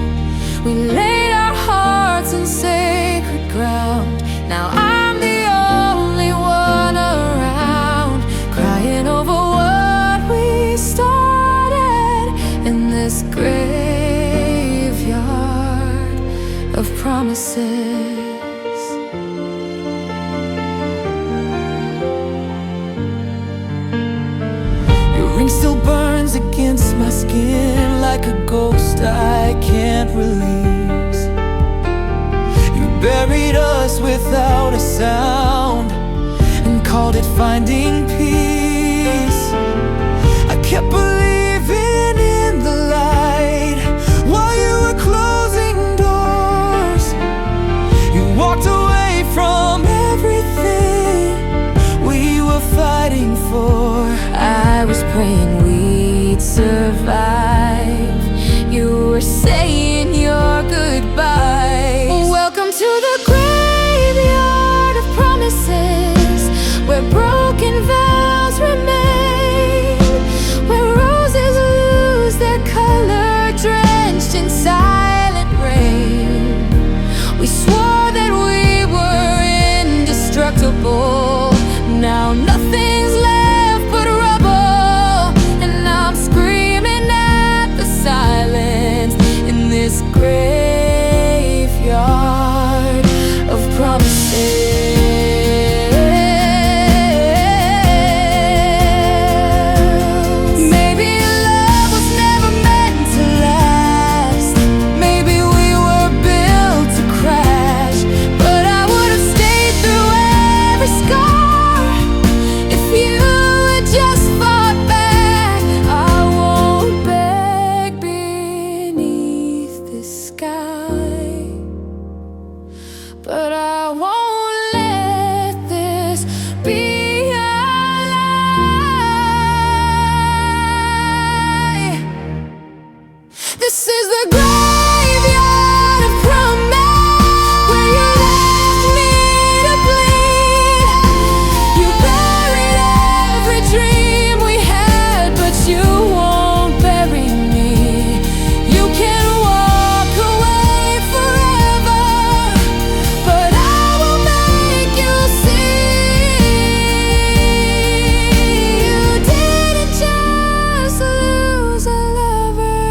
S2: We laid our hearts on sacred ground. Now I'm the only one around, crying over what we started in this graveyard of promises.
S4: Your ring still burns against my skin like a ghost I can't release. You buried us without a sound and called it finding peace. I kept believing in the light while you were close
S2: praying we'd survive. You were saying your goodbyes. Welcome to the graveyard of promises, where broken vows remain, where roses lose their color, drenched in silent rain. We swore that we were indestructible. Now nothing's left but rubble, and I'm screaming at the silence in this graveyard of promises. But I won't let this be a lie. This is the graveyard of promise, where you left me to bleed. You buried every dream we had, but you won't bury me. You can walk away forever, but I will make you see. You didn't just lose a lover,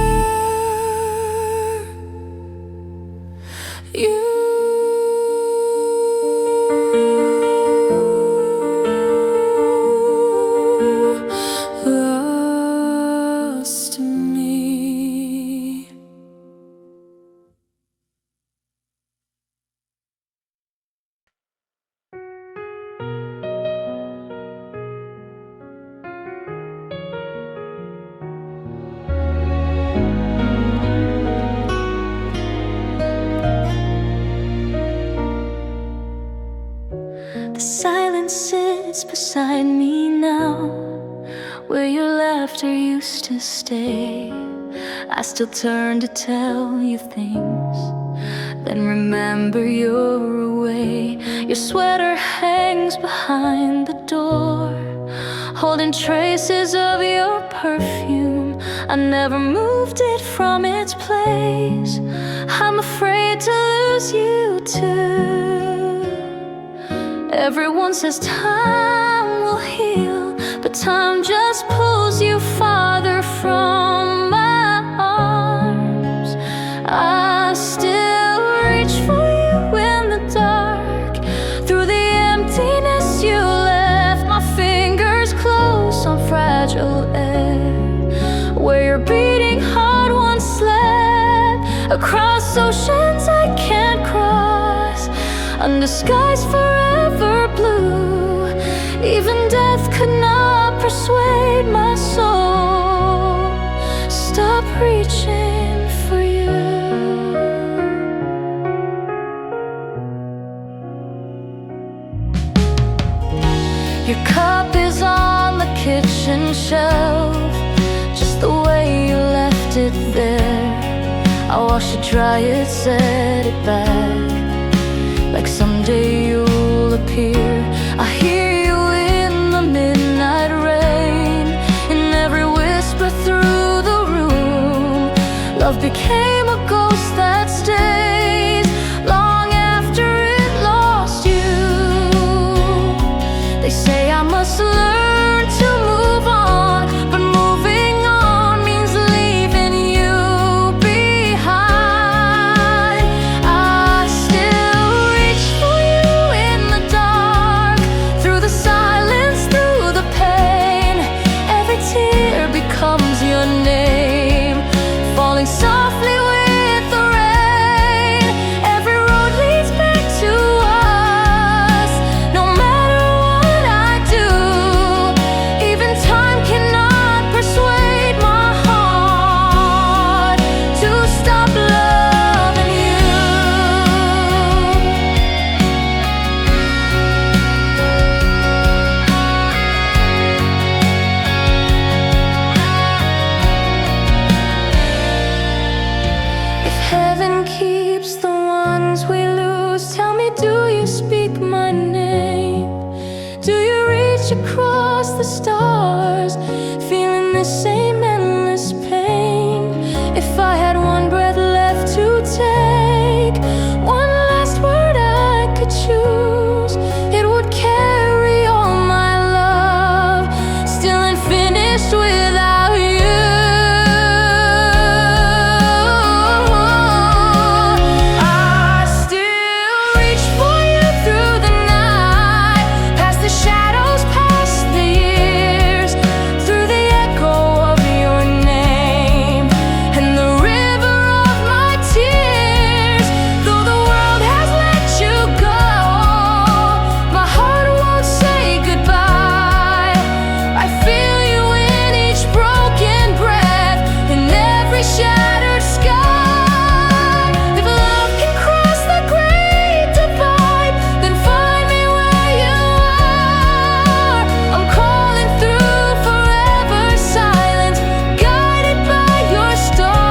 S2: you lost me. The silence sits beside me now, where your laughter used to stay. I still turn to tell you things, then remember you're away. Your sweater hangs behind the door, holding traces of your perfume. I never moved it from its place. I'm afraid to lose you too. Everyone says time will heal, but time just pulls you farther from my arms. I still reach for you in the dark, through the emptiness you left. My fingers close on fragile air, where your beating heart once slept. Across oceans I can't cross, under skies forever blue. Even death could not persuade my soul. Stop reaching for you. Your cup is on the kitchen shelf, just the way you left it there. I wash it, dry it, set it back, like someday you'll appear. I hear you in the midnight rain, in every whisper through the room. Love became a ghost that stays long after it lost you. They say I must learn to move on, but moving on means leaving you behind. I still reach for you in the dark, through the silence, through the pain. Every tear becomes your name, falling softly across the stars, feeling the same endless pain. If I had one breath left to take, one last word I could choose, it would carry all my love, still unfinished without you. I still reach for you through the night, past the shadows, past the years, through the echo of your name and the river of my tears. Though the world has let you go, my heart won't say goodbye. I feel you in each broken breath, in every shattered sky. If love can cross the great divide, then find me where you are. I'm calling through forever silent, guided by your star.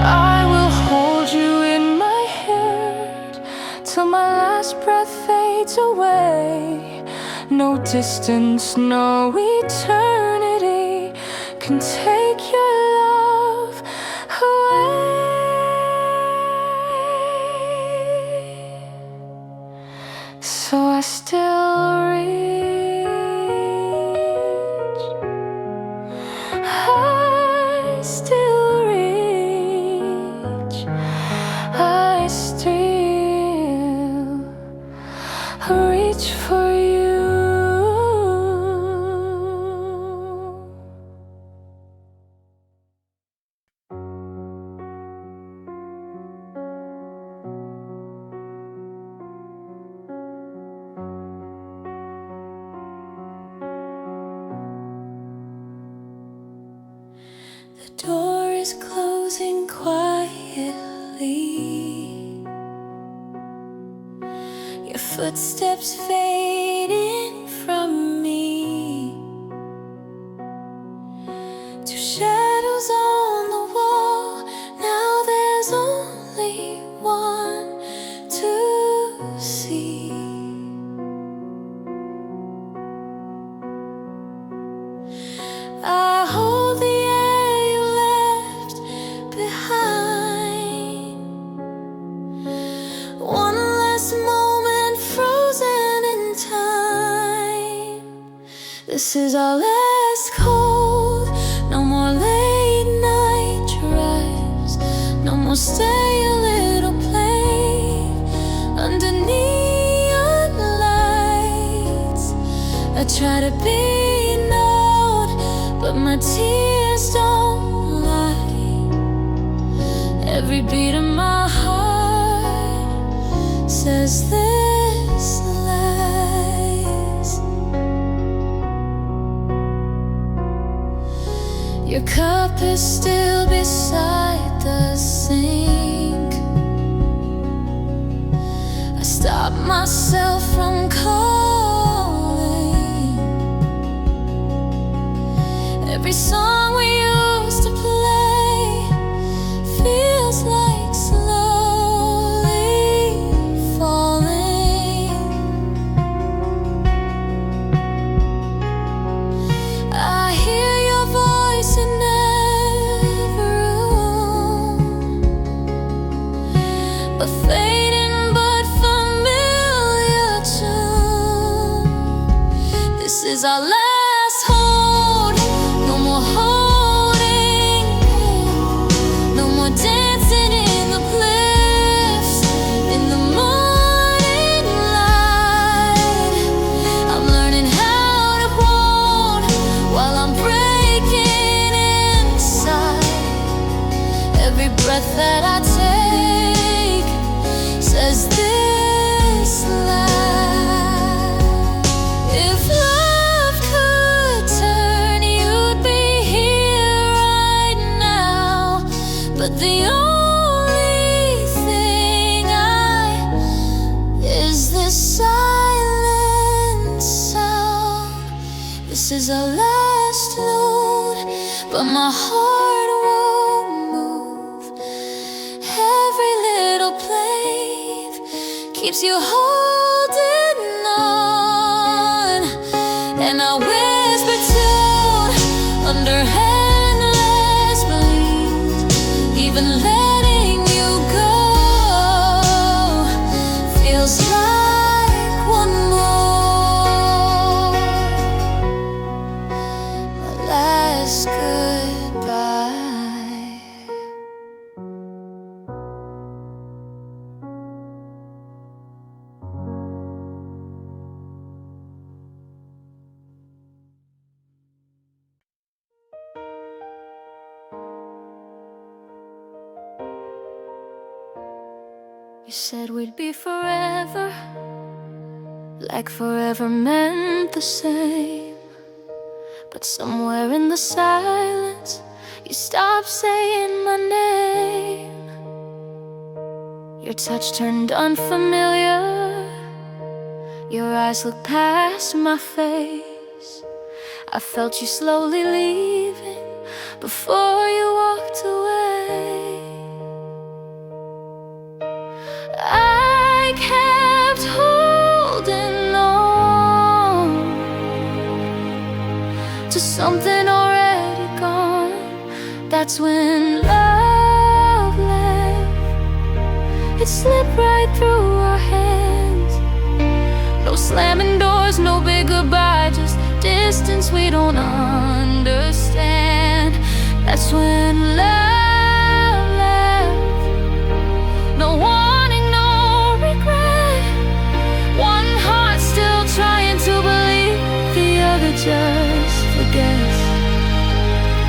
S2: I will hold you in my hand till my last breath fades away. No distance, no eternity can take your love away. So I still reach, I still reach, I still reach for you. The door is closing quietly, your footsteps fading from me, two shadows on the wall. Now there's only one to see. I hold the air you left behind, one last moment frozen in time. This is our last cold, no more late night drives, no more stay a little play under neon lights. I try to be but my tears don't lie. Every beat of my heart says this lies. Your cup is still beside the sink. I stop myself from calling. Every song we used to play feels like slowly falling. I hear your voice in every room, a fading but familiar tune. This is our last hold. No more holding, no more dancing in the cliffs, in the morning light. I'm learning how to hold while I'm breaking inside. Every breath that I take says this lie. If love could turn, you'd be here right now. But the only thing is this silent sound. This is our last note, but my heart won't move. Every little play keeps you holding on. said we'd be forever, like forever meant the same. But somewhere in the silence, you stopped saying my name. Your touch turned unfamiliar, your eyes looked past my face. I felt you slowly leaving before you walked away. I kept holding on to something already gone. That's when love left. It slipped right through our hands. No slamming doors, no big goodbye, just distance we don't understand. That's when love left. No warning, no regret. One heart still trying to believe, the other just forgets.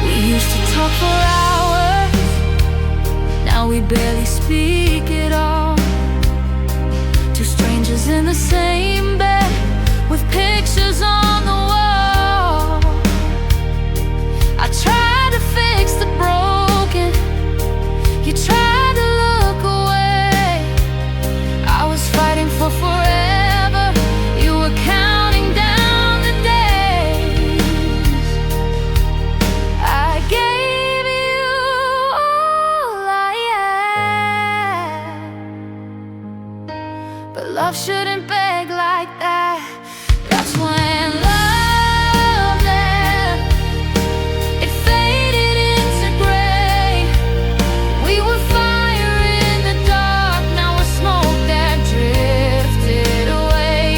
S2: We used to talk for hours, now we barely speak at all. Two strangers in the same bed, with pictures on the wall. I tried to fix the broken, you tried to look away. I was fighting for forever, you were counting down the days. I gave you all I had, but love shouldn't beg like that. That's when love left. It faded into gray. We were fire in the dark, now we're smoke that drifted away.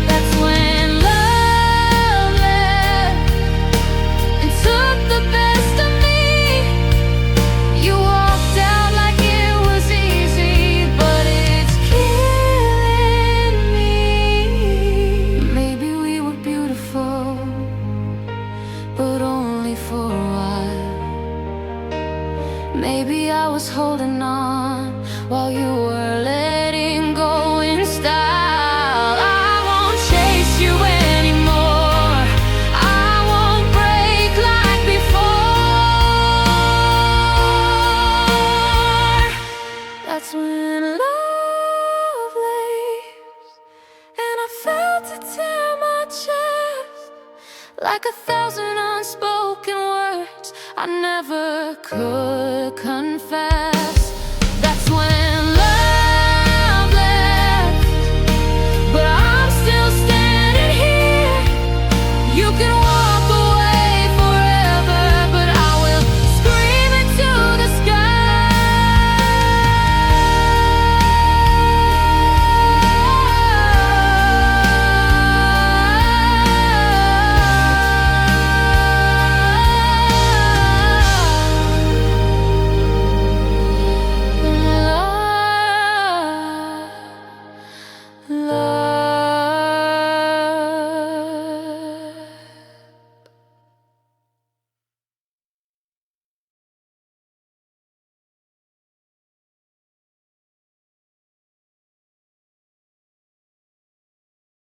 S2: That's when love left and took the best of me. You walked out like it was easy, but it's killing me. Maybe we were beautiful, but only for a while. Maybe I was holding on while you were letting go in style. I won't chase you anymore, I won't break like before. That's when love leaves, and I felt it tear my chest, like 1,000 unspoken words I never could confess.